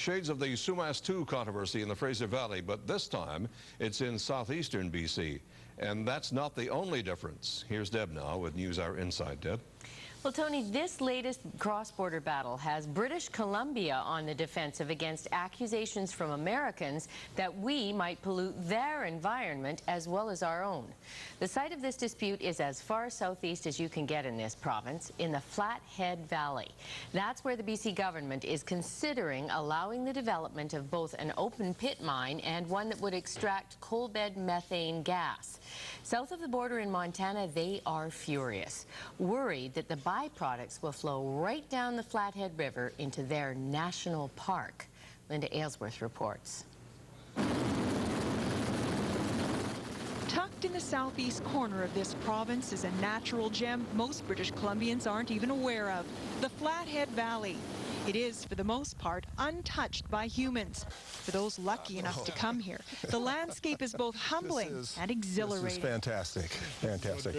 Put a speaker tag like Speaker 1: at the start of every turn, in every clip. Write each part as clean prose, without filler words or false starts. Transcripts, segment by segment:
Speaker 1: shades of the Sumas 2 controversy in the Fraser Valley, but this time it's in southeastern BC. And that's not the only difference. Here's Deb now with NewsHour Inside. Deb.
Speaker 2: Well, Tony, this latest cross-border battle has British Columbia on the defensive against accusations from Americans that we might pollute their environment as well as our own. The site of this dispute is as far southeast as you can get in this province, in the Flathead Valley. That's where the BC government is considering allowing the development of both an open pit mine and one that would extract coal bed methane gas. South of the border in Montana, they are furious, worried that the byproducts will flow right down the Flathead River into their national park. Linda Aylesworth reports.
Speaker 3: Tucked in the southeast corner of this province is a natural gem most British Columbians aren't even aware of, the Flathead Valley. It is, for the most part, untouched by humans. For those lucky enough to come here, the landscape is both humbling and exhilarating.
Speaker 4: This is fantastic, fantastic.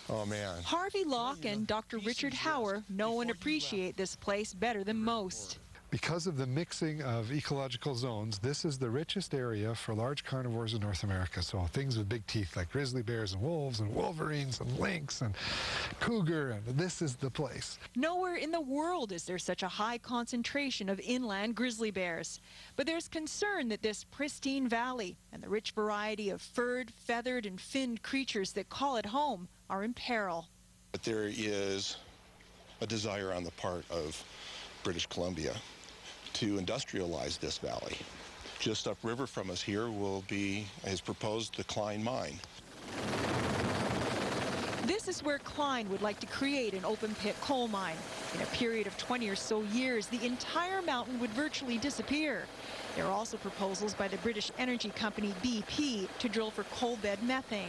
Speaker 4: Oh, man.
Speaker 3: Harvey Locke and Dr. Richard Hauer know and appreciate this place better than most.
Speaker 5: Because of the mixing of ecological zones, this is the richest area for large carnivores in North America. So things with big teeth like grizzly bears and wolves and wolverines and lynx and cougar, and this is the place.
Speaker 3: Nowhere in the world is there such a high concentration of inland grizzly bears. But there's concern that this pristine valley and the rich variety of furred, feathered, and finned creatures that call it home are in peril.
Speaker 4: But there is a desire on the part of British Columbia to industrialize this valley. Just upriver from us here will be, as proposed, the Klein mine.
Speaker 3: This is where Klein would like to create an open pit coal mine. In a period of 20 or so years, the entire mountain would virtually disappear. There are also proposals by the British energy company BP to drill for coal bed methane.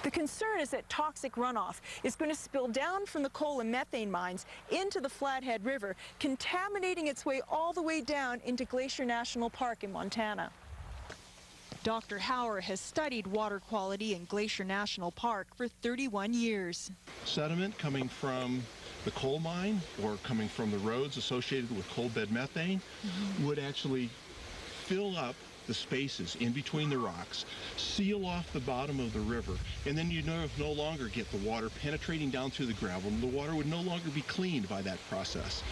Speaker 3: The concern is that toxic runoff is going to spill down from the coal and methane mines into the Flathead River, contaminating its way all the way down into Glacier National Park in Montana. Dr. Hauer has studied water quality in Glacier National Park for 31 years.
Speaker 6: Sediment coming from the coal mine or coming from the roads associated with coal bed methane would actually fill up the spaces in between the rocks, seal off the bottom of the river, and then you no longer get the water penetrating down through the gravel, and the water would no longer be cleaned by that process.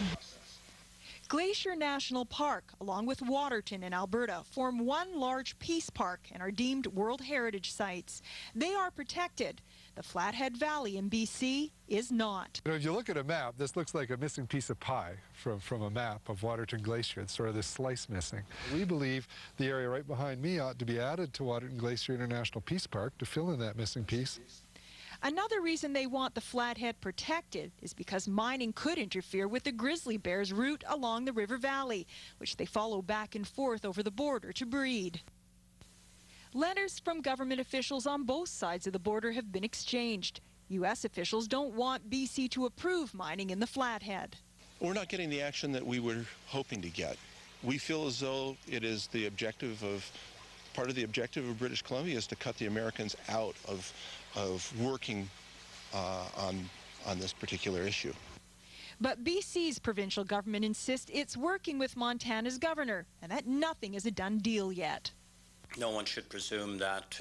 Speaker 3: Glacier National Park, along with Waterton in Alberta, form one large peace park and are deemed World Heritage Sites. They are protected. The Flathead Valley in BC is not.
Speaker 5: You know, if you look at a map, this looks like a missing piece of pie from a map of Waterton Glacier. It's sort of this slice missing. We believe the area right behind me ought to be added to Waterton Glacier International Peace Park to fill in that missing piece.
Speaker 3: Another reason they want the Flathead protected is because mining could interfere with the grizzly bear's route along the river valley, which they follow back and forth over the border to breed. Letters from government officials on both sides of the border have been exchanged. U.S. officials don't want BC to approve mining in the Flathead.
Speaker 4: We're not getting the action that we were hoping to get. We feel as though it is the objective of, part of the objective of British Columbia is to cut the Americans out of working on this particular issue.
Speaker 3: But BC's provincial government insists it's working with Montana's governor and that nothing is a done deal yet.
Speaker 7: No one should presume that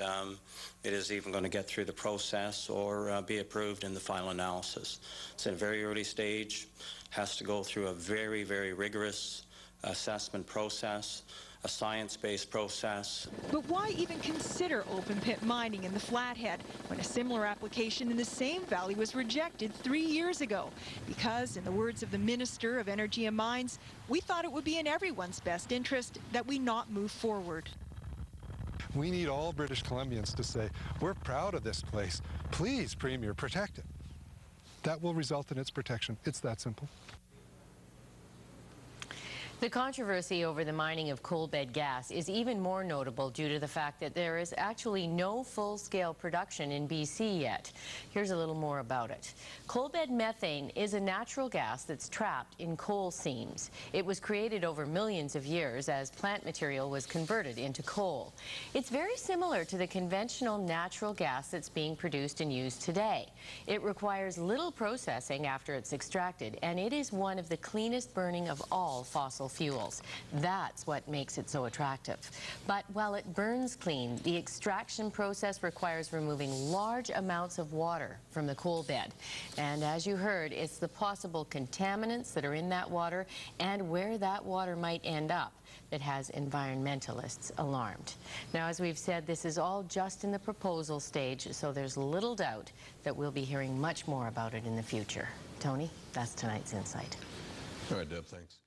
Speaker 7: it is even going to get through the process or be approved in the final analysis. It's in a very early stage, has to go through a very, very rigorous assessment process, a science-based process.
Speaker 3: But why even consider open pit mining in the Flathead when a similar application in the same valley was rejected 3 years ago? Because, in the words of the Minister of Energy and Mines, we thought it would be in everyone's best interest that we not move forward.
Speaker 5: We need all British Columbians to say, we're proud of this place. Please, Premier, protect it. That will result in its protection. It's that simple.
Speaker 2: The controversy over the mining of coal bed gas is even more notable due to the fact that there is actually no full-scale production in BC yet. Here's a little more about it. Coal bed methane is a natural gas that's trapped in coal seams. It was created over millions of years as plant material was converted into coal. It's very similar to the conventional natural gas that's being produced and used today. It requires little processing after it's extracted, and it is one of the cleanest burning of all fossil fuels. That's what makes it so attractive. But while it burns clean, the extraction process requires removing large amounts of water from the coal bed. And as you heard, it's the possible contaminants that are in that water and where that water might end up that has environmentalists alarmed. Now, as we've said, this is all just in the proposal stage, so there's little doubt that we'll be hearing much more about it in the future. Tony, that's tonight's Insight.
Speaker 1: All right, Deb, thanks.